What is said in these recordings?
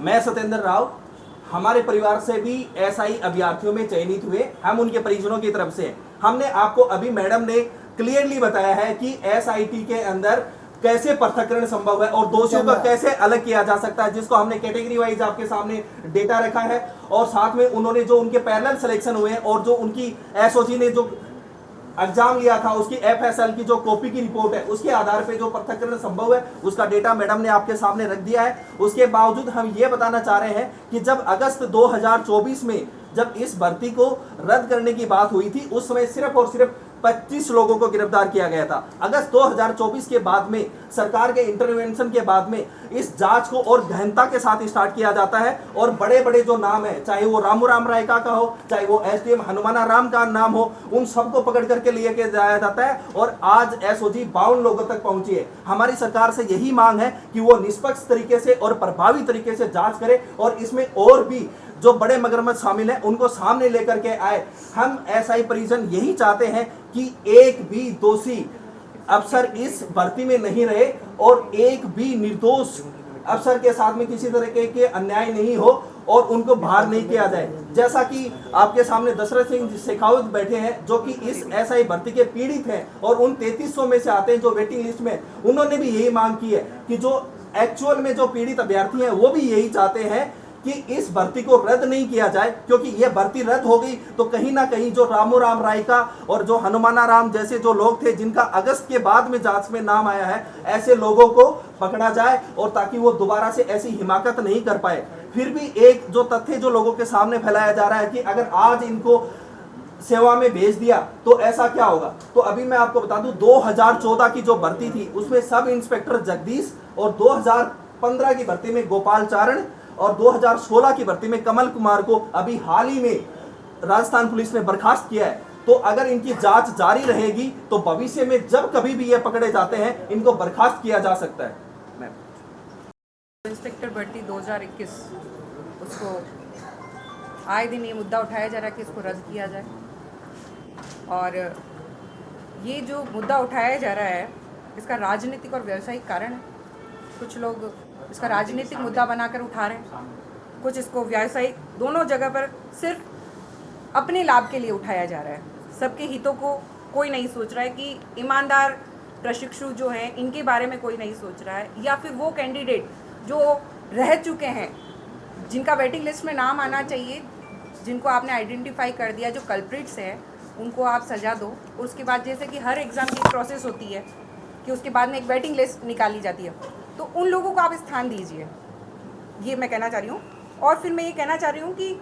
मैं सत्येंद्र राव, हमारे परिवार से भी एसआई अभ्यर्थियों में चयनित हुए, हम उनके परिजनों की तरफ से। हमने आपको अभी मैडम ने क्लियरली बताया है कि एसआईटी के अंदर कैसे पृथक्करण संभव है और दोषियों को कैसे अलग किया जा सकता है, जिसको हमने कैटेगरी वाइज आपके सामने डेटा रखा है। और साथ में उन्होंने जो उनके पैरेलल सिलेक्शन हुए और जो उनकी एसओजी ने जो एग्जाम लिया था उसकी एफएसएल की जो कॉपी की रिपोर्ट है उसके आधार पे जो पृथक्करण संभव है उसका डेटा मैडम ने आपके सामने रख दिया है। उसके बावजूद हम ये बताना चाह रहे हैं कि जब अगस्त 2024 में जब इस भर्ती को रद्द करने की बात हुई थी उस समय सिर्फ और सिर्फ 25 लोगों को गिरफ्तार किया गया था। अगस्त 2024 के बाद में सरकार के इंटरवेंशन के बाद में इस जांच को और गहनता के साथ स्टार्ट किया जाता है और बड़े बड़े जो नाम है, चाहे वो रामू राम रायका का हो, चाहे वो एसडीएम हनुमाना राम का नाम हो, उन सबको पकड़ करके लेके जाया जाता है। और आज एसओजी 52 लोगों तक पहुंची है। हमारी सरकार से यही मांग है कि वो निष्पक्ष तरीके से और प्रभावी तरीके से जांच करे और इसमें और भी जो बड़े मगरमच्छ शामिल हैं उनको सामने लेकर के आए। हम एसआई परिजन यही चाहते हैं कि एक भी दोषी अफसर इस भर्ती में नहीं रहे और एक भी निर्दोष अफसर के साथ में किसी तरह के अन्याय नहीं हो और उनको बाहर नहीं किया जाए। जैसा कि आपके सामने दशरथ सिंह शेखावत बैठे हैं जो कि इस एसआई भर्ती के पीड़ित हैं और उन 3300 में से आते हैं जो वेटिंग लिस्ट में, उन्होंने भी यही मांग की है कि जो एक्चुअल में जो पीड़ित अभ्यर्थी हैं वो भी यही चाहते हैं कि इस भर्ती को रद्द नहीं किया जाए, क्योंकि यह भर्ती रद्द हो गई तो कहीं ना कहीं जो रामू राम रायका और जो हनुमाना राम जैसे जो लोग थे जिनका अगस्त के बाद में जांच में नाम आया है, ऐसे लोगों को पकड़ा जाए और ताकि वो दोबारा से ऐसी हिमाकत नहीं कर पाए। फिर भी एक जो तथ्य जो लोगों के सामने फैलाया जा रहा है कि अगर आज इनको सेवा में भेज दिया तो ऐसा क्या होगा। तो अभी मैं आपको बता दूं 2014 की जो भर्ती थी उसमें सब इंस्पेक्टर जगदीश और 2015 की भर्ती में गोपाल चारण और 2016 की भर्ती में कमल कुमार को अभी हाल ही में राजस्थान पुलिस ने बर्खास्त किया है। तो अगर इनकी जांच जारी रहेगी तो भविष्य में जब कभी भी ये पकड़े जाते हैं इनको बर्खास्त किया जा सकता है। इंस्पेक्टर भर्ती 2021 उसको आए दिन ये मुद्दा उठाया जा रहा है कि इसको रद्द किया जाए और ये जो मुद्दा उठाया जा रहा है इसका राजनीतिक और व्यावसायिक कारण है। कुछ लोग इसका राजनीतिक मुद्दा बनाकर उठा रहे हैं, कुछ इसको व्यावसायिक, दोनों जगह पर सिर्फ अपने लाभ के लिए उठाया जा रहा है। सबके हितों को कोई नहीं सोच रहा है कि ईमानदार प्रशिक्षु जो हैं इनके बारे में कोई नहीं सोच रहा है, या फिर वो कैंडिडेट जो रह चुके हैं जिनका वेटिंग लिस्ट में नाम आना चाहिए, जिनको आपने आइडेंटिफाई कर दिया, जो कल्प्रिट्स हैं उनको आप सजा दो। और उसके बाद जैसे कि हर एग्ज़ाम की एक प्रोसेस होती है कि उसके बाद में एक वेटिंग लिस्ट निकाली जाती है, तो उन लोगों को आप स्थान दीजिए, ये मैं कहना चाह रही हूँ। और फिर मैं ये कहना चाह रही हूँ कि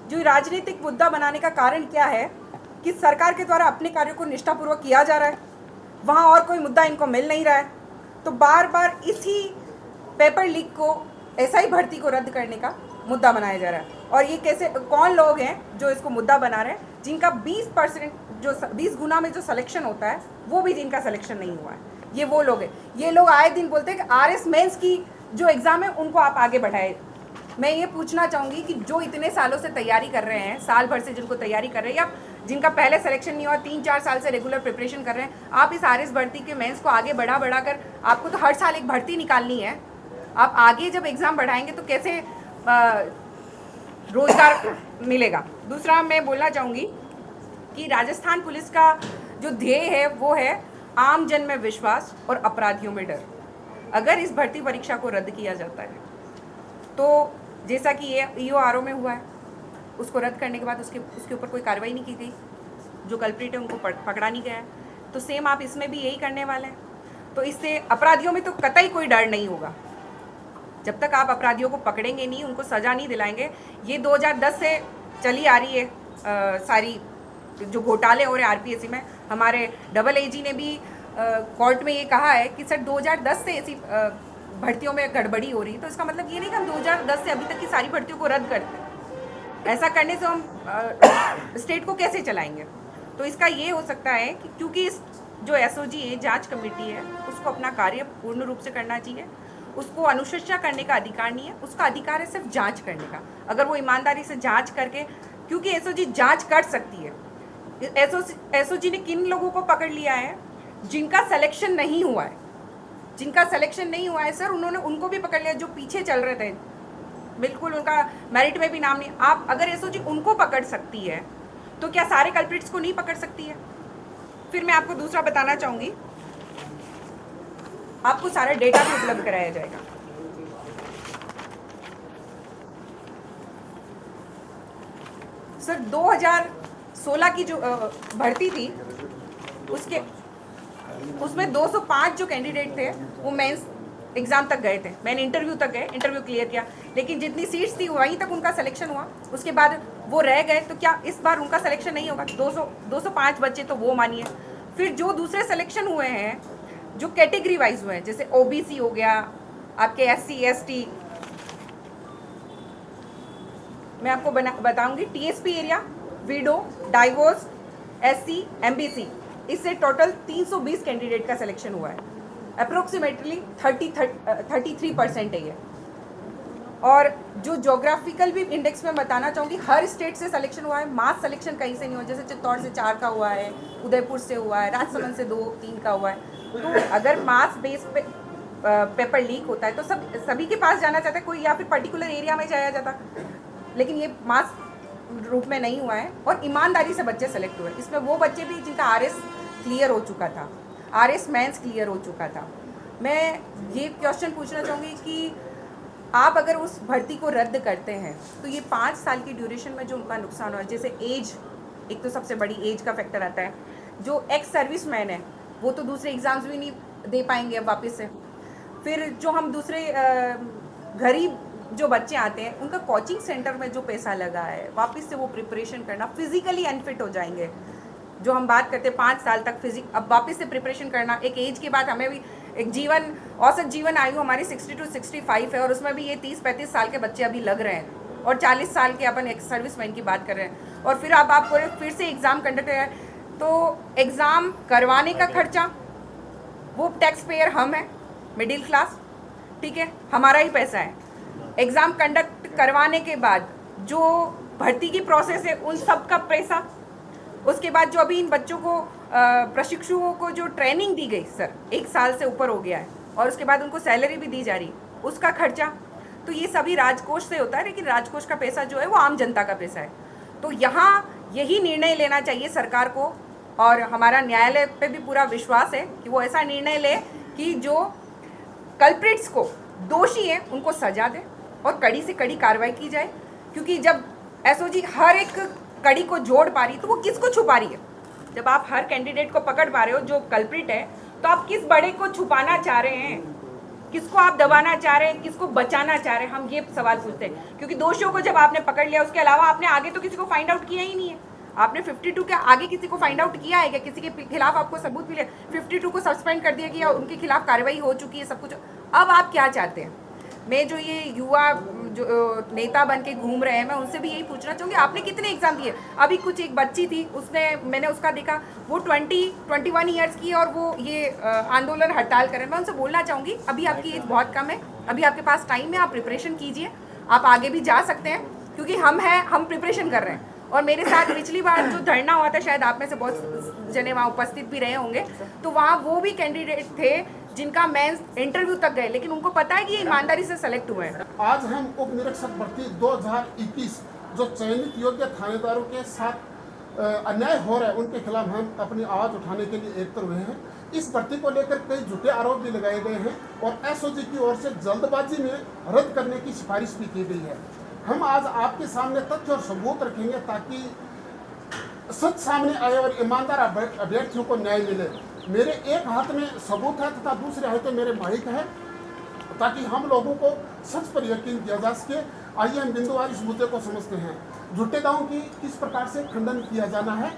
जो राजनीतिक मुद्दा बनाने का कारण क्या है कि सरकार के द्वारा अपने कार्यों को निष्ठापूर्वक किया जा रहा है, वहाँ और कोई मुद्दा इनको मिल नहीं रहा है, तो बार बार इसी पेपर लीक को, एसआई भर्ती को रद्द करने का मुद्दा बनाया जा रहा है। और ये कैसे, कौन लोग हैं जो इसको मुद्दा बना रहे हैं, जिनका 20% जो 20 गुना में जो सिलेक्शन होता है वो भी जिनका सिलेक्शन नहीं हुआ है, ये वो लोग हैं। ये लोग आए दिन बोलते हैं कि आरएस मेंस की जो एग्ज़ाम है उनको आप आगे बढ़ाए। मैं ये पूछना चाहूँगी कि जो इतने सालों से तैयारी कर रहे हैं, साल भर से जिनको तैयारी कर रहे हैं, या जिनका पहले सिलेक्शन नहीं हुआ, 3-4 साल से रेगुलर प्रिपरेशन कर रहे हैं, आप इस आरएस भर्ती के मेंस को आगे बढ़ा कर, आपको तो हर साल एक भर्ती निकालनी है, आप आगे जब एग्ज़ाम बढ़ाएंगे तो कैसे रोज़गार मिलेगा। दूसरा मैं बोलना चाहूँगी कि राजस्थान पुलिस का जो ध्येय है वो है आम जन में विश्वास और अपराधियों में डर। अगर इस भर्ती परीक्षा को रद्द किया जाता है तो जैसा कि ये ईओआरओ में हुआ है, उसको रद्द करने के बाद उसके ऊपर कोई कार्रवाई नहीं की गई, जो कल्प्रिट है उनको पकड़ा नहीं गया है, तो सेम आप इसमें भी यही करने वाले हैं। तो इससे अपराधियों में तो कतई कोई डर नहीं होगा। जब तक आप अपराधियों को पकड़ेंगे नहीं, उनको सज़ा नहीं दिलाएंगे। ये 2010 से चली आ रही है सारी जो घोटाले हो रहे आरपीएससी में। हमारे डबल एजी ने भी कोर्ट में ये कहा है कि सर 2010 से ऐसी भर्तियों में गड़बड़ी हो रही, तो इसका मतलब ये नहीं कि हम 2010 से अभी तक की सारी भर्तियों को रद्द करते हैं। ऐसा करने से हम स्टेट को कैसे चलाएंगे। तो इसका ये हो सकता है कि क्योंकि इस जो एसओजी है, जांच कमेटी है, उसको अपना कार्य पूर्ण रूप से करना चाहिए, उसको अनुशंसा करने का अधिकार नहीं है, उसका अधिकार है सिर्फ जांच करने का। अगर वो ईमानदारी से जांच करके, क्योंकि एसओजी जांच कर सकती है। एसओजी ने किन लोगों को पकड़ लिया है, जिनका सिलेक्शन नहीं हुआ है, जिनका सिलेक्शन नहीं हुआ है सर, उन्होंने उनको भी पकड़ लिया, जो पीछे चल रहे थे, बिल्कुल उनका मेरिट में भी नाम नहीं। आप अगर एसओजी उनको पकड़ सकती है तो क्या सारे कल्प्रिट्स को नहीं पकड़ सकती है? फिर मैं आपको दूसरा बताना चाहूँगी, आपको सारा डेटा भी उपलब्ध कराया जाएगा। सर 2016 की जो भर्ती थी उसमें 205 जो कैंडिडेट थे वो मेंस एग्ज़ाम तक गए थे, मैंने इंटरव्यू तक गए, इंटरव्यू क्लियर किया, लेकिन जितनी सीट्स थी वहीं तक उनका सिलेक्शन हुआ, उसके बाद वो रह गए। तो क्या इस बार उनका सिलेक्शन नहीं होगा? 205 बच्चे तो वो मानिए, फिर जो दूसरे सिलेक्शन हुए हैं जो कैटेगरी वाइज हुए हैं, जैसे ओबीसी हो गया, आपके SC ST, मैं आपको बताऊंगी, TSP area, window, divorce, SC, MBC, इससे टोटल 320 कैंडिडेट का सिलेक्शन हुआ है, अप्रोक्सीमेटली 33% है ये। और जो जोग्राफिकल भी इंडेक्स में बताना चाहूँगी, हर स्टेट से सिलेक्शन हुआ है, मास सिलेक्शन कहीं से नहीं हुआ, जैसे चित्तौड़ से 4 का हुआ है, उदयपुर से हुआ है, राजसमंद से 2-3 का हुआ है। तो अगर मास बेस पे पेपर लीक होता है तो सभी के पास जाना चाहता है कोई, या फिर पर्टिकुलर एरिया में जाया जाता, लेकिन ये मास रूप में नहीं हुआ है और ईमानदारी से बच्चे सेलेक्ट हुए। इसमें वो बच्चे भी जिनका RS क्लियर हो चुका था, RS मेंस क्लियर हो चुका था। मैं ये क्वेश्चन पूछना चाहूँगी कि आप अगर उस भर्ती को रद्द करते हैं तो ये 5 साल की ड्यूरेशन में जो उनका नुकसान हुआ है, जैसे एज, एक तो सबसे बड़ी एज का फैक्टर आता है, जो एक्स सर्विस मैन है वो तो दूसरे एग्ज़ाम्स भी नहीं दे पाएंगे अब वापस से। फिर जो हम दूसरे गरीब जो बच्चे आते हैं उनका कोचिंग सेंटर में जो पैसा लगा है वापस से वो प्रिपरेशन करना, फिजिकली अनफिट हो जाएंगे। जो हम बात करते हैं 5 साल तक अब वापस से प्रिपरेशन करना, एक एज के बाद हमें भी एक औसत जीवन आयु हमारी 60 to 65 है और उसमें भी ये 30-35 साल के बच्चे अभी लग रहे हैं और 40 साल के अपन एक्स सर्विसमैन की बात कर रहे हैं। और फिर अब आप फिर से एग्ज़ाम कंडक्ट है तो एग्ज़ाम करवाने का खर्चा वो टैक्स पेयर हम हैं, मिडिल क्लास, ठीक है, हमारा ही पैसा है। एग्ज़ाम कंडक्ट करवाने के बाद जो भर्ती की प्रोसेस है उन सब का पैसा, उसके बाद जो अभी इन बच्चों को प्रशिक्षुओं को जो ट्रेनिंग दी गई सर 1 साल से ऊपर हो गया है और उसके बाद उनको सैलरी भी दी जा रही, उसका खर्चा, तो ये सभी राजकोष से होता है, लेकिन राजकोष का पैसा जो है वो आम जनता का पैसा है। तो यहाँ यही निर्णय लेना चाहिए सरकार को और हमारा न्यायालय पे भी पूरा विश्वास है कि वो ऐसा निर्णय ले कि जो कल्प्रिट्स को दोषी है उनको सजा दे और कड़ी से कड़ी कार्रवाई की जाए, क्योंकि जब एसओजी हर एक कड़ी को जोड़ पा रही तो वो किसको छुपा रही है? जब आप हर कैंडिडेट को पकड़ पा रहे हो जो कल्प्रिट है तो आप किस बड़े को छुपाना चाह रहे हैं, किसको आप दबाना चाह रहे हैं, किसको बचाना चाह रहे हैं? हम ये सवाल पूछते हैं, क्योंकि दोषियों को जब आपने पकड़ लिया उसके अलावा आपने आगे तो किसी को फाइंड आउट किया ही नहीं है। आपने 52 के आगे किसी को फाइंड आउट किया है क्या? किसी के खिलाफ आपको सबूत मिले? 52 को सस्पेंड कर दिया गया, उनके खिलाफ कार्रवाई हो चुकी है, सब कुछ। अब आप क्या चाहते हैं? मैं जो ये युवा जो नेता बन के घूम रहे हैं, मैं उनसे भी यही पूछना चाहूँगी, आपने कितने एग्जाम दिए? अभी कुछ एक बच्ची थी, उसने मैंने उसका देखा, वो 21 ईयर्स की और वो ये आंदोलन हड़ताल कर रहे हैं। मैं उनसे बोलना चाहूँगी अभी आपकी एज बहुत कम है, अभी आपके पास टाइम है, आप प्रिपरेशन कीजिए, आप आगे भी जा सकते हैं, क्योंकि हम प्रिपरेशन कर रहे हैं। और मेरे साथ पिछली बार जो धरना हुआ था, शायद आप में से बहुत जने वहाँ उपस्थित भी रहे होंगे, तो वहाँ वो भी कैंडिडेट थे जिनका मेंस इंटरव्यू तक गए, लेकिन उनको पता है कि ये ईमानदारी से सेलेक्ट हुए हैं। आज हम उप निरीक्षक भर्ती 2021 जो चयनित योग्य थानेदारों के साथ अन्याय हो रहा है उनके खिलाफ हम अपनी आवाज़ उठाने के लिए एकत्र हुए हैं। इस भर्ती को लेकर कई झूठे आरोप भी लगाए गए हैं और एसओजी की ओर से जल्दबाजी में रद्द करने की सिफारिश भी की गई है। हम आज आपके सामने तथ्य और सबूत रखेंगे ताकि सच सामने आए और ईमानदार अभ्यर्थियों को न्याय मिले। मेरे एक हाथ में सबूत है तथा दूसरे हाथ में मेरे माइक है, ताकि हम लोगों को सच पर यकीन किया जा सके। आइए हम बिंदुवार इस मुद्दे को समझते हैं। झूठे दावों की किस प्रकार से खंडन किया जाना है।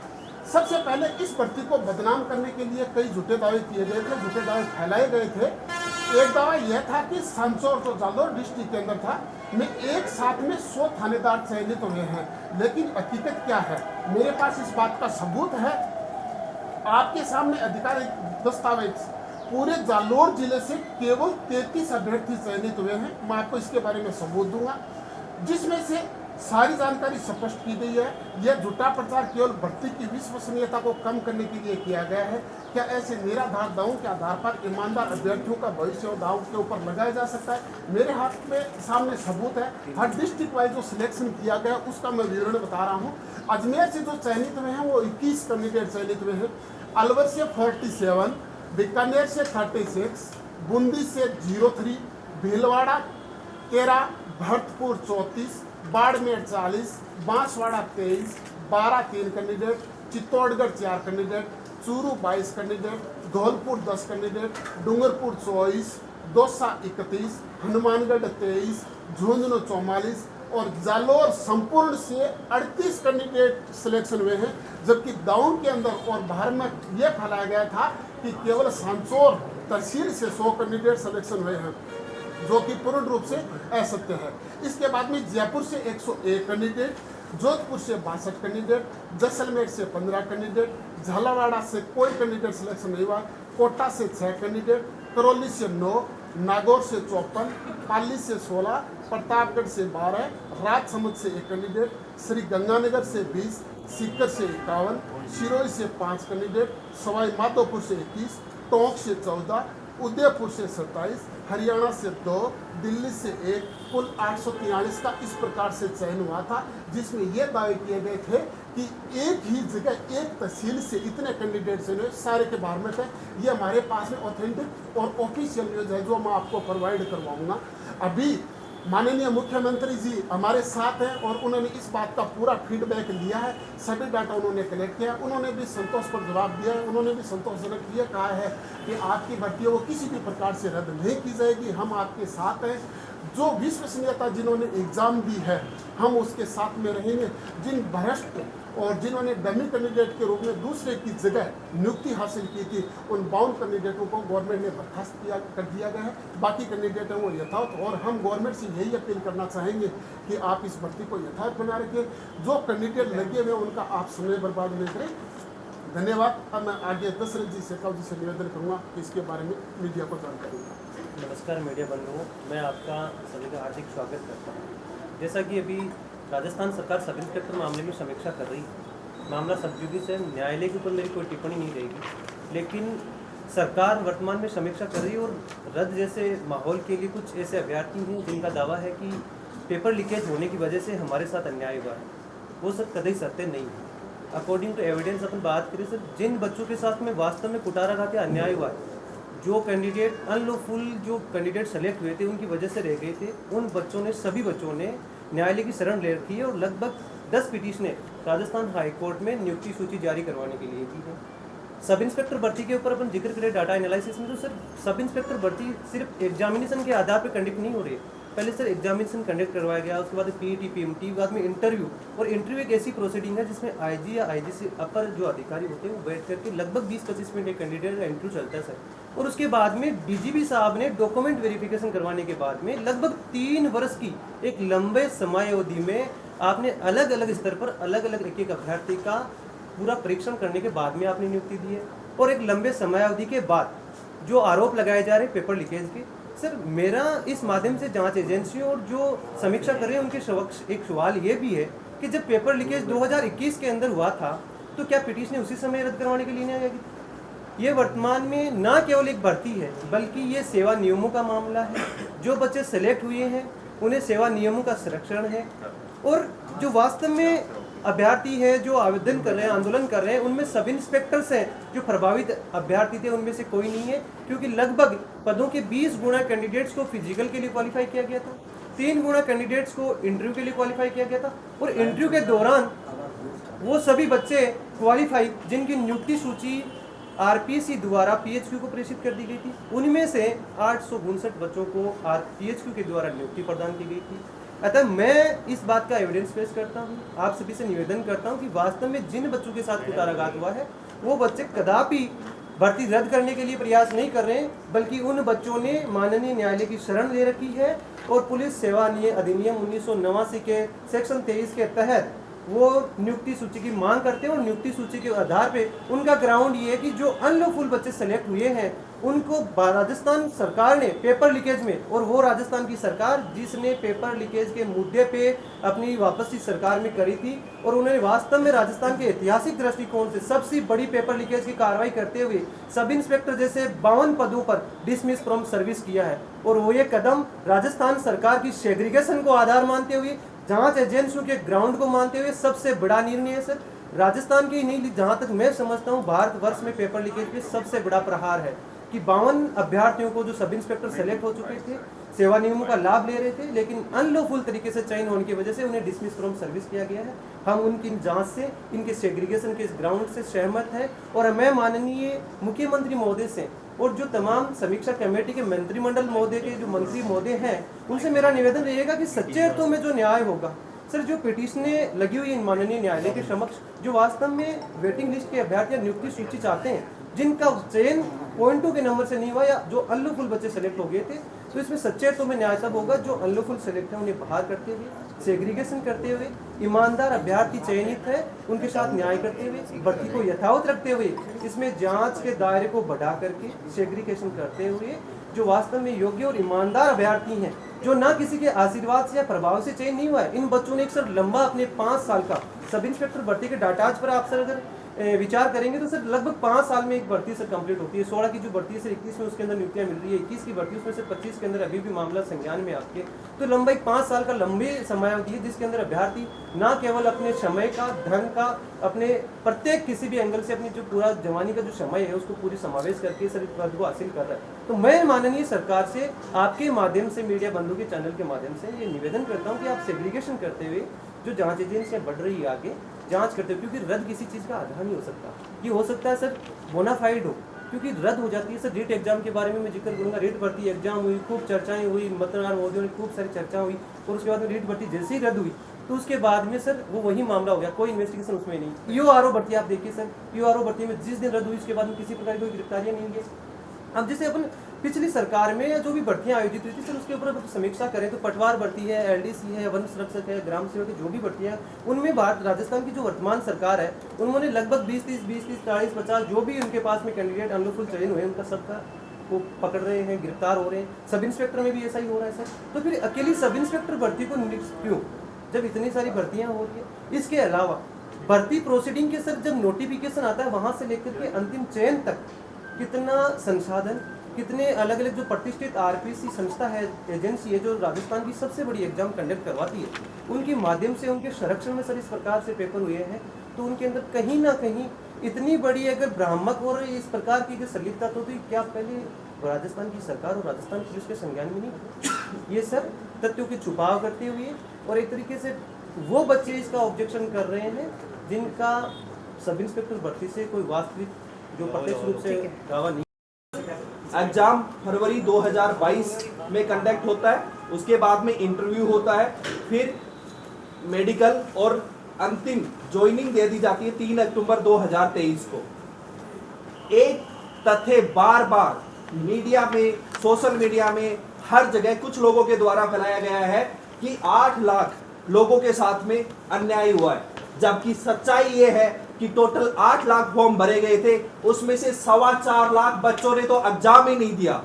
सबसे पहले इस भर्ती को बदनाम करने के लिए कई झूठे दावे किए गए थे, झूठे दावे फैलाए गए थे। एक दावा यह था कि सांचौर जो जालौर डिस्ट्रिक्ट के अंदर था में एक साथ में 100 थानेदार चयनित हुए हैं, लेकिन हकीकत क्या है? मेरे पास इस बात का सबूत है, आपके सामने आधिकारिक दस्तावेज। पूरे जालौर जिले से केवल 33 अभ्यर्थी चयनित हुए हैं। मैं आपको इसके बारे में सबूत दूंगा, जिसमें से सारी जानकारी स्पष्ट की गई है। यह झूठा प्रचार केवल भर्ती की विश्वसनीयता को कम करने के लिए किया गया है। क्या ऐसे निराधार दावों के आधार पर ईमानदार अभ्यर्थियों का भविष्य दाव के ऊपर लगाया जा सकता है? मेरे हाथ में सामने सबूत है। हर डिस्ट्रिक्ट वाइज जो सिलेक्शन किया गया उसका मैं विवरण बता रहा हूँ। अजमेर से जो चयनित हुए हैं वो 21 कैंडिडेट चयनित हुए हैं। अलवर से 47, बीकानेर से 36, बूंदी से 03, Bhilwara 13, Bharatpur 34, Barmer 40, Banswara 23, 12 3 candidate, Chittorgarh 4 candidate, Churu 22 candidate, Dholpur 10 candidate, Dungarpur 24, Dausa 31, Hanumangarh 23, Jhunjhunu 44 और जालोर संपूर्ण से 38 कैंडिडेट सिलेक्शन हुए हैं। जबकि दाऊं के अंदर और बाहर में यह फैलाया गया था कि केवल सांचौर तहसील से 100 कैंडिडेट सिलेक्शन हुए हैं, जो कि पूर्ण रूप से असत्य है। इसके बाद में जयपुर से 101 कैंडिडेट, जोधपुर से 62 कैंडिडेट, जैसलमेर से 15 कैंडिडेट, झालावाड़ा से कोई कैंडिडेट सिलेक्शन नहीं हुआ, कोटा से 6 कैंडिडेट, करौली से 9, नागौर से 54, पाली से 16, प्रतापगढ़ से 12, राजसमंद से 1 कैंडिडेट, श्री गंगानगर से 20, सीकर से 51, सिरोही से 5 कैंडिडेट, सवाई माधोपुर से 21, टोंक से 14, उदयपुर से 27, हरियाणा से 2, दिल्ली से 1, कुल 843 का इस प्रकार से चयन हुआ था, जिसमें ये दावे किए गए थे कि एक ही जगह एक तहसील से इतने कैंडिडेट चयन सारे के बाहर में थे। ये हमारे पास में ऑथेंटिक और ऑफिशियल न्यूज़ है जो मैं आपको प्रोवाइड करवाऊंगा। अभी माननीय मुख्यमंत्री जी हमारे साथ हैं और उन्होंने इस बात का पूरा फीडबैक लिया है। सभी डाटा उन्होंने कलेक्ट किया, उन्होंने भी संतोष पर जवाब दिया है। उन्होंने भी संतोषजनक ये कहा है कि आपकी भर्ती वो किसी भी प्रकार से रद्द नहीं की जाएगी, हम आपके साथ हैं। जो विश्वसनीयता जिन्होंने एग्ज़ाम दी है हम उसके साथ में रहेंगे। जिन भ्रष्ट और जिन्होंने डमी कैंडिडेट के रूप में दूसरे की जगह नियुक्ति हासिल की थी, उन 52 कैंडिडेटों को गवर्नमेंट ने बर्खास्त कर दिया गया है। बाकी कैंडिडेट हैं वो यथावत, और हम गवर्नमेंट से यही अपील करना चाहेंगे कि आप इस भर्ती को यथावत बना रखें। जो कैंडिडेट लगे हुए उनका आप समय बर्बाद नहीं करें। धन्यवाद। अब मैं आगे दशरथ जी शेखावत जी से निवेदन करूँगा कि इसके बारे में मीडिया को जानकारी दें। नमस्कार मीडिया बंधुओं, मैं आपका सभी का हार्दिक स्वागत करता हूँ। जैसा कि अभी राजस्थान सरकार सब इंस्पेक्टर मामले में समीक्षा कर रही है, मामला सब जुडिस है, न्यायालय के ऊपर मेरी कोई टिप्पणी नहीं रहेगी। लेकिन सरकार वर्तमान में समीक्षा कर रही है और रद्द जैसे माहौल के लिए कुछ ऐसे अभ्यर्थी हैं जिनका दावा है कि पेपर लीकेज होने की वजह से हमारे साथ अन्याय हुआ है। वो सर कतई सत्य नहीं है। अकॉर्डिंग टू एविडेंस अपन बात करें सर, जिन बच्चों के साथ में वास्तव में कुटाराघाती अन्याय हुआ है, जो कैंडिडेट अनलॉफुल जो कैंडिडेट सेलेक्ट हुए थे उनकी वजह से रह गए थे, उन बच्चों ने सभी बच्चों ने न्यायालय की शरण ले रखी है और लगभग 10 पिटीशनें राजस्थान हाई कोर्ट में नियुक्ति सूची जारी करवाने के लिए की है। सब इंस्पेक्टर भर्ती के ऊपर अपन जिक्र करें डाटा एनालिसिस में, तो सर सब इंस्पेक्टर भर्ती सिर्फ एग्जामिनेशन के आधार पर कंडक्ट नहीं हो रही है। पहले सर एग्जामिनेशन कंडक्ट करवाया गया, उसके बाद पीईटी पीएमटी, बाद में इंटरव्यू। और इंटरव्यू एक ऐसी प्रोसीडिंग है जिसमें आईजी या आईजी से अपर जो अधिकारी होते हैं वो बैठ करके लगभग 20-25 मिनट एक कैंडिडेट का इंटरव्यू चलता है सर। और उसके बाद में डीजीपी साहब ने डॉक्यूमेंट वेरिफिकेशन करवाने के बाद में लगभग 3 वर्ष की एक लंबे समय अवधि में आपने अलग अलग स्तर पर अलग अलग एक एक अभ्यर्थी का पूरा परीक्षण करने के बाद में आपने नियुक्ति दी है। और एक लंबे समय अवधि के बाद जो आरोप लगाए जा रहे हैं पेपर लीकेज के, सर मेरा इस माध्यम से जांच एजेंसियों और जो समीक्षा कर रहे हैं उनके समक्ष एक सवाल ये भी है कि जब पेपर लीकेज 2021 के अंदर हुआ था तो क्या पिटीशन ने उसी समय रद्द करवाने के लिए नहीं आई? ये वर्तमान में ना केवल एक भर्ती है बल्कि ये सेवा नियमों का मामला है। जो बच्चे सेलेक्ट हुए हैं उन्हें सेवा नियमों का संरक्षण है, और जो वास्तव में अभ्यर्थी है जो आवेदन कर रहे हैं, आंदोलन कर रहे हैं, उनमें सब इंस्पेक्टर्स हैं जो प्रभावित अभ्यर्थी थे उनमें से कोई नहीं है, क्योंकि लगभग पदों के 20 गुना कैंडिडेट्स को फिजिकल के लिए क्वालिफाई किया गया था, 3 गुना कैंडिडेट्स को इंटरव्यू के लिए क्वालिफाई किया गया था। और इंटरव्यू के दौरान वो सभी बच्चे क्वालिफाई जिनकी नियुक्ति सूची आरपीएससी द्वारा पीएचक्यू को प्रेषित कर दी गई थी, उनमें से 859 बच्चों को पीएचक्यू के द्वारा नियुक्ति प्रदान की गई थी। अतः मैं इस बात का एविडेंस पेश करता हूँ, आप सभी से निवेदन करता हूँ कि वास्तव में जिन बच्चों के साथ कुटाराघात हुआ है वो बच्चे कदापि भर्ती रद्द करने के लिए प्रयास नहीं कर रहे हैं, बल्कि उन बच्चों ने माननीय न्यायालय की शरण ले रखी है और पुलिस सेवा अधिनियम 1989 के सेक्शन 23 के तहत वो नियुक्ति सूची की मांग करते हैं और नियुक्ति सूची के आधार पे उनका ग्राउंड ये है कि जो अनलॉफुल बच्चे सेलेक्ट हुए हैं उनको राजस्थान सरकार ने पेपर लीकेज में, और वो राजस्थान की सरकार जिसने पेपर लीकेज के मुद्दे पे अपनी वापसी सरकार में करी थी, और उन्होंने वास्तव में राजस्थान के ऐतिहासिक दृष्टिकोण से सबसे बड़ी पेपर लीकेज की कार्रवाई करते हुए सब इंस्पेक्टर जैसे 52 पदों पर डिसमिस फ्रॉम सर्विस किया है। और वो ये कदम राजस्थान सरकार की सेग्रीगेशन को आधार मानते हुए, जांच एजेंसियों के ग्राउंड को मानते हुए सबसे बड़ा निर्णय है सर। राजस्थान की नहीं, जहां तक मैं समझता हूं भारतवर्ष में पेपर लीकेज पे सबसे बड़ा प्रहार है कि 52 अभ्यर्थियों को जो सब इंस्पेक्टर सेलेक्ट हो चुके थे, सेवा नियमों का लाभ ले रहे थे, लेकिन अनलॉफुल तरीके से चयन होने की वजह से उन्हें डिसमिस फ्रॉम सर्विस किया गया है। हम उनकी जांच से, इनके सेग्रीगेशन के इस ग्राउंड से सहमत है, और मैं माननीय मुख्यमंत्री महोदय से और जो तमाम समीक्षा कमेटी के मंत्रिमंडल महोदय के जो मंत्री महोदय हैं उनसे मेरा निवेदन रहेगा कि सच्चे अर्थों में जो न्याय होगा सर, जो पिटीशनें लगी हुई माननीय न्यायालय के समक्ष, जो वास्तव में वेटिंग लिस्ट के अभ्यर्थी नियुक्ति सूची चाहते हैं, जिनका चयन पॉइंट 2 के नंबर से नहीं हुआ या जो अनलॉफुल बच्चे सेलेक्ट हो गए थे, तो इसमें सच्चे अर्थों में न्याय तब होगा जो अनलॉफुल सेलेक्ट है उन्हें बाहर करते हुए, सेग्रीगेशन करते हुए, ईमानदार अभ्यर्थी चयनित है उनके साथ न्याय करते हुए, भर्ती को यथावत रखते हुए, इसमें जांच के दायरे को बढ़ा करके सेग्रीगेशन करते हुए जो वास्तव में योग्य और ईमानदार अभ्यर्थी हैं, जो ना किसी के आशीर्वाद से या प्रभाव से चयन नहीं हुआ है। इन बच्चों ने एक सर लंबा अपने 5 साल का सब इंस्पेक्टर भर्ती के डाटाज पर आप सर अगर विचार करेंगे तो सर लगभग 5 साल में एक भर्ती सर कंप्लीट होती है। 16 की जो भर्ती है सर 21 में उसके अंदर नियुक्तियां मिल रही है, 21 की भर्ती उसमें से 25 के अंदर अभी भी मामला संज्ञान में आपके, तो लंबाई 5 साल का लंबी समयावधि है जिसके अंदर अभ्यर्थी ना केवल अपने समय का, धन का, अपने प्रत्येक किसी भी एंगल से अपनी जो पूरा जवानी का जो समय है उसको पूरी समावेश करके सर इस पद को हासिल कर रहा है। तो मैं माननीय सरकार से आपके माध्यम से, मीडिया बंधु के चैनल के माध्यम से ये निवेदन करता हूँ कि आप सेग्रीगेशन करते हुए जो जांच एजेंसियां बढ़ रही है आगे जांच करते हुए, क्योंकि रद्द किसी चीज़ का आधार नहीं हो सकता, ये हो सकता है सर बोनाफाइड हो, क्योंकि रद्द हो जाती है सर। रीट एग्जाम के बारे में मैं जिक्र करूंगा, रीट भर्ती एग्जाम हुई, खूब चर्चाएं हुई, मतदार महोदयों ने खूब सारी चर्चा हुई, और उसके बाद में रीट भर्ती जैसे ही रद्द हुई तो उसके बाद में सर वो वही मामला हो गया, कोई इन्वेस्टिगेशन उसमें नहीं। ईओआरओ भर्ती आप देखिए सर, ईओआरओ भर्ती में जिस दिन रद्द हुई उसके बाद में किसी प्रकार की कोई गिरफ्तारियां नहीं हुई। अब जैसे अपन पिछली सरकार में या जो भी भर्तियां आयोजित हुई थी सर उसके ऊपर समीक्षा करें तो पटवार भर्ती है, एलडीसी है, वन संरक्षक है, ग्राम सेवक है, जो भी भर्तियां उनमें राजस्थान की जो वर्तमान सरकार है उन्होंने लगभग 20-30, 40-50 जो भी उनके पास में कैंडिडेट अनलॉफुल चयन हुए उनका सबका को पकड़ रहे हैं, गिरफ्तार हो रहे हैं। सब इंस्पेक्टर में भी ऐसा ही हो रहा है सर। तो फिर अकेली सब इंस्पेक्टर भर्ती को क्यों, जब इतनी सारी भर्तियां हो रही है। इसके अलावा भर्ती प्रोसीडिंग के सर जब नोटिफिकेशन आता है वहां से लेकर के अंतिम चयन तक कितना संसाधन, कितने अलग अलग जो प्रतिष्ठित आरपीसी संस्था है, एजेंसी है जो राजस्थान की सबसे बड़ी एग्जाम कंडक्ट करवाती है, उनके माध्यम से उनके संरक्षण में सर इस प्रकार से पेपर हुए हैं, तो उनके अंदर कहीं ना कहीं इतनी बड़ी अगर भ्रामक और इस प्रकार की अगर संलिप्तता तो क्या पहले राजस्थान की सरकार और राजस्थान पुलिस के संज्ञान में नहीं? ये सब तथ्यों के छुपाव करते हुए और एक तरीके से वो बच्चे इसका ऑब्जेक्शन कर रहे हैं जिनका सब इंस्पेक्टर भर्ती से कोई वास्तविक जो प्रत्यक्ष रूप से दावा नहीं। एग्जाम फरवरी 2022 में कंडक्ट होता है, उसके बाद में इंटरव्यू होता है, फिर मेडिकल और अंतिम ज्वाइनिंग दे दी जाती है 3 अक्टूबर 2023 को। एक तथ्य बार बार मीडिया में, सोशल मीडिया में, हर जगह कुछ लोगों के द्वारा फैलाया गया है कि 8 लाख लोगों के साथ में अन्याय हुआ है, जबकि सच्चाई ये है कि टोटल 8 लाख फॉर्म भरे गए थे, उसमें से 4.25 लाख बच्चों ने तो एग्जाम ही नहीं दिया।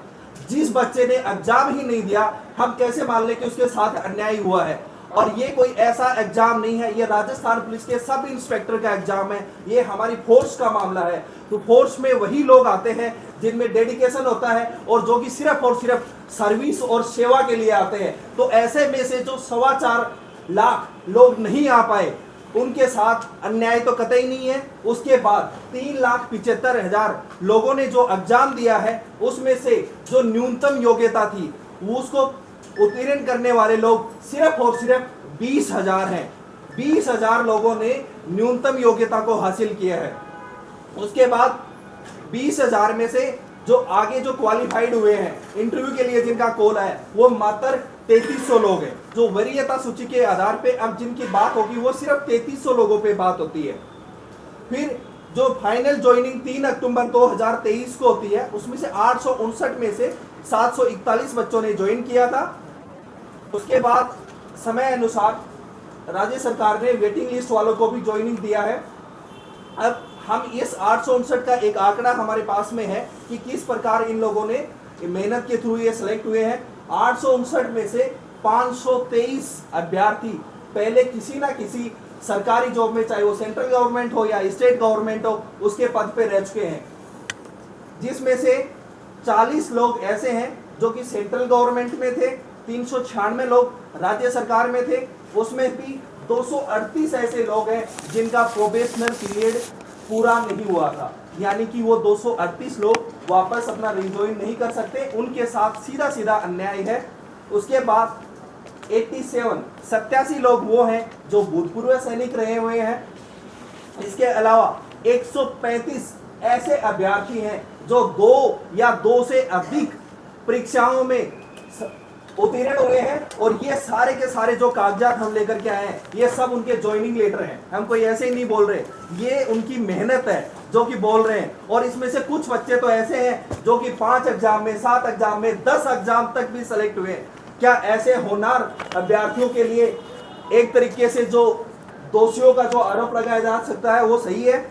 जिस बच्चे ने एग्जाम ही नहीं दिया हम कैसे मान लें कि उसके साथ अन्याय हुआ है। और ये कोई ऐसा एग्जाम नहीं है, ये राजस्थान पुलिस के सब इंस्पेक्टर का एग्जाम है, ये हमारी फोर्स का मामला है। तो फोर्स में वही लोग आते हैं जिनमें डेडिकेशन होता है और जो कि सिर्फ और सिर्फ सर्विस और सेवा के लिए आते हैं। तो ऐसे में से जो 4.25 लाख लोग नहीं आ पाए उनके साथ अन्याय तो कतई नहीं है। उसके बाद 3,75,000 लोगों ने जो एग्जाम दिया है उसमें से जो न्यूनतम योग्यता थी वो उसको उत्तीर्ण करने वाले लोग सिर्फ और सिर्फ 20,000 हैं। 20,000 लोगों ने न्यूनतम योग्यता को हासिल किया है। उसके बाद 20,000 में से जो आगे जो क्वालिफाइड हुए हैं इंटरव्यू के लिए जिनका कॉल है वो मात्र 3300 लोग हैं। जो वरीयता सूची के आधार पे अब जिनकी बात होगी वो सिर्फ 3300 लोगों पे बात होती है। फिर जो फाइनल ज्वाइनिंग 3 अक्टूबर 2023 को होती है उसमें से 859 में से 741 बच्चों ने ज्वाइन किया था। उसके बाद समय अनुसार राज्य सरकार ने वेटिंग लिस्ट वालों को भी ज्वाइनिंग दिया है। अब हम इस 859 का एक आंकड़ा हमारे पास में है कि किस प्रकार इन लोगों ने मेहनत के थ्रू ये सिलेक्ट हुए हैं। 859 में से 523 अभ्यर्थी पहले किसी ना किसी सरकारी जॉब में, चाहे वो सेंट्रल गवर्नमेंट हो या स्टेट गवर्नमेंट हो, उसके पद पे रह चुके हैं, जिसमें से 40 लोग ऐसे हैं जो कि सेंट्रल गवर्नमेंट में थे, 396 लोग राज्य सरकार में थे, उसमें भी 238 ऐसे लोग हैं जिनका प्रोबेशनर पीरियड पूरा नहीं हुआ था, यानी कि वो 238 लोग वापस अपना रिजॉइन नहीं कर सकते, उनके साथ सीधा सीधा अन्याय है। उसके बाद 87 लोग वो हैं जो भूतपूर्व सैनिक रहे हुए हैं। इसके अलावा 135 ऐसे अभ्यर्थी हैं जो 2 या 2 से अधिक परीक्षाओं में उत्तीर्ण हुए हैं, और ये सारे के सारे जो कागजात हम लेकर के आए हैं ये सब उनके ज्वाइनिंग लेटर हैं। हम कोई ऐसे ही नहीं बोल रहे, ये उनकी मेहनत है जो कि बोल रहे हैं। और इसमें से कुछ बच्चे तो ऐसे हैं जो कि 5 एग्जाम में, 7 एग्जाम में, 10 एग्जाम तक भी सेलेक्ट हुए। क्या ऐसे होनहार अभ्यर्थियों के लिए एक तरीके से जो दोषियों का जो आरोप लगाया जा सकता है वो सही है?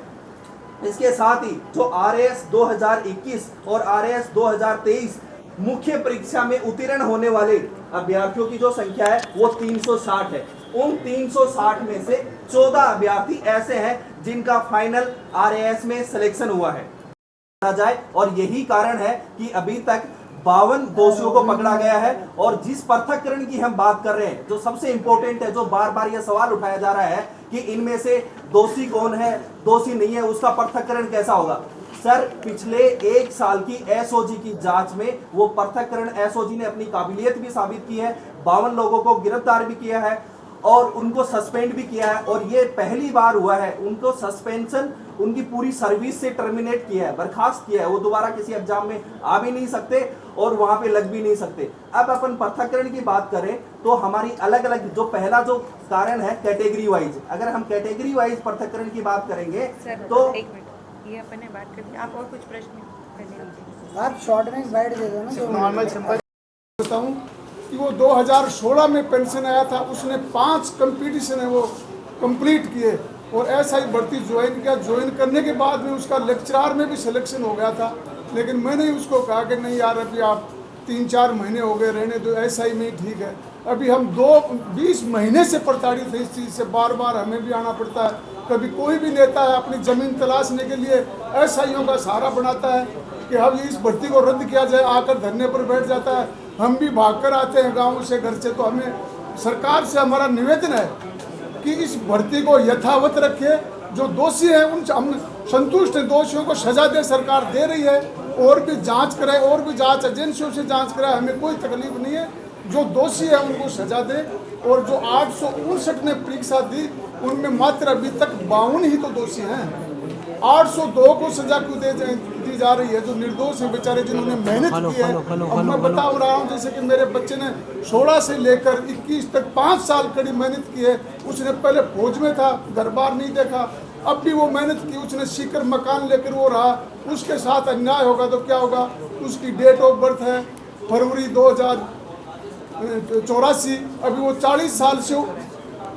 इसके साथ ही जो RAS 2021 और RAS 2023 मुख्य परीक्षा में उत्तीर्ण होने वाले अभ्यर्थियों की जो संख्या है वो 360 है। उन 360 में से 14 अभ्यर्थी ऐसे हैं जिनका फाइनल RAS में सिलेक्शन हुआ है जाए, और यही कारण है कि अभी तक 52 दोषियों को पकड़ा गया है। और जिस पृथक्करण की हम बात कर रहे हैं, जो सबसे इंपॉर्टेंट है, जो बार बार यह सवाल उठाया जा रहा है कि इनमें से दोषी कौन है, दोषी नहीं है, उसका पृथक्करण कैसा होगा। सर, पिछले 1 साल की SOG की जांच में वो पृथक्करण SOG ने अपनी काबिलियत भी साबित की है, 52 लोगों को गिरफ्तार भी किया है और उनको सस्पेंड भी किया है। और ये पहली बार हुआ है उनको सस्पेंशन, उनकी पूरी सर्विस से टर्मिनेट किया है, बर्खास्त किया है। वो दोबारा किसी एग्जाम में आ भी नहीं सकते और वहां पे लग भी नहीं सकते। अब अपन पृथक्करण की बात करें तो हमारी अलग अलग जो पहला जो कारण है कैटेगरी वाइज, अगर हम कैटेगरी वाइज पृथक्करण की बात करेंगे तो एक मिनट, ये अपन ने बात कर ली। आप और कुछ प्रश्न करने लीजिए। आप शॉर्ट में बैठ दे दो ना। नॉर्मल सिंपल बताऊं कि वो 2016 में पेंशन आया था, उसने 5 कंपटीशन है वो कंप्लीट किए और SI भर्ती ज्वाइन किया। ज्वाइन करने के बाद में उसका लेक्चरार में भी सिलेक्शन हो गया था, लेकिन मैंने उसको कहा कि नहीं यार, अभी आप 3-4 महीने हो गए, रहने दो, SI में ही ठीक है। अभी हम 20 महीने से प्रताड़ित हैं इस चीज़ से, बार बार हमें भी आना पड़ता है। कभी कोई भी नेता है अपनी ज़मीन तलाशने के लिए SIयों का सहारा बनाता है कि अब इस भर्ती को रद्द किया जाए, आकर धरने पर बैठ जाता है। हम भी भागकर आते हैं गाँव से, घर से। तो हमें सरकार से हमारा निवेदन है कि इस भर्ती को यथावत रखे। जो दोषी हैं उन हम संतुष्ट हैं, दोषियों को सजा दे, सरकार दे रही है। और भी जांच कराए, और भी जांच एजेंसियों से जांच कराए, हमें कोई तकलीफ नहीं है। जो दोषी है उनको सजा दे। और जो 859 ने परीक्षा दी उनमें मात्र अभी तक 52 ही तो दोषी हैं। 802 को सजा क्यों दी जा रही है जो निर्दोष हैं बेचारे, जिन्होंने मेहनत की है। अब मैं बता रहा हूँ, जैसे कि मेरे बच्चे ने 16 से लेकर 21 तक 5 साल कड़ी मेहनत की है। उसने पहले फौज में था, घर बार नहीं देखा, अब भी वो मेहनत की, उसने सीकर मकान लेकर वो रहा। उसके साथ अन्याय होगा तो क्या होगा। उसकी डेट ऑफ बर्थ है फरवरी 2084, अभी वो 40 साल से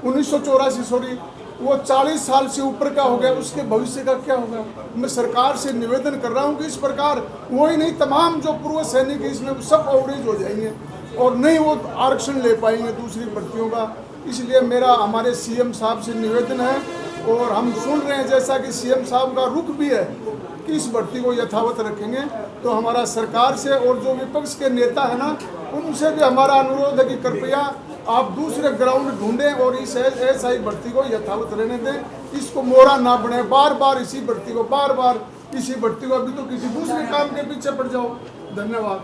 1984 सॉरी, वो 40 साल से ऊपर का हो गया, उसके भविष्य का क्या होगा। मैं सरकार से निवेदन कर रहा हूँ कि इस प्रकार वो ही नहीं, तमाम जो पूर्व सैनिक इसमें सब अवरेज हो जाएंगे और नहीं वो आरक्षण ले पाएंगे दूसरी भर्तियों का। इसलिए मेरा हमारे CM साहब से निवेदन है, और हम सुन रहे हैं जैसा कि CM साहब का रुख भी है कि इस भर्ती को यथावत रखेंगे। तो हमारा सरकार से और जो विपक्ष के नेता है ना, उनसे भी हमारा अनुरोध है कि कृपया आप दूसरे ग्राउंड ढूंढें और इस SI भर्ती को यथावत रहने दें। इसको मोड़ा ना बने, बार बार इसी भर्ती को, बार बार इसी भर्ती को, अभी तो किसी दूसरे काम के पीछे पड़ जाओ। धन्यवाद।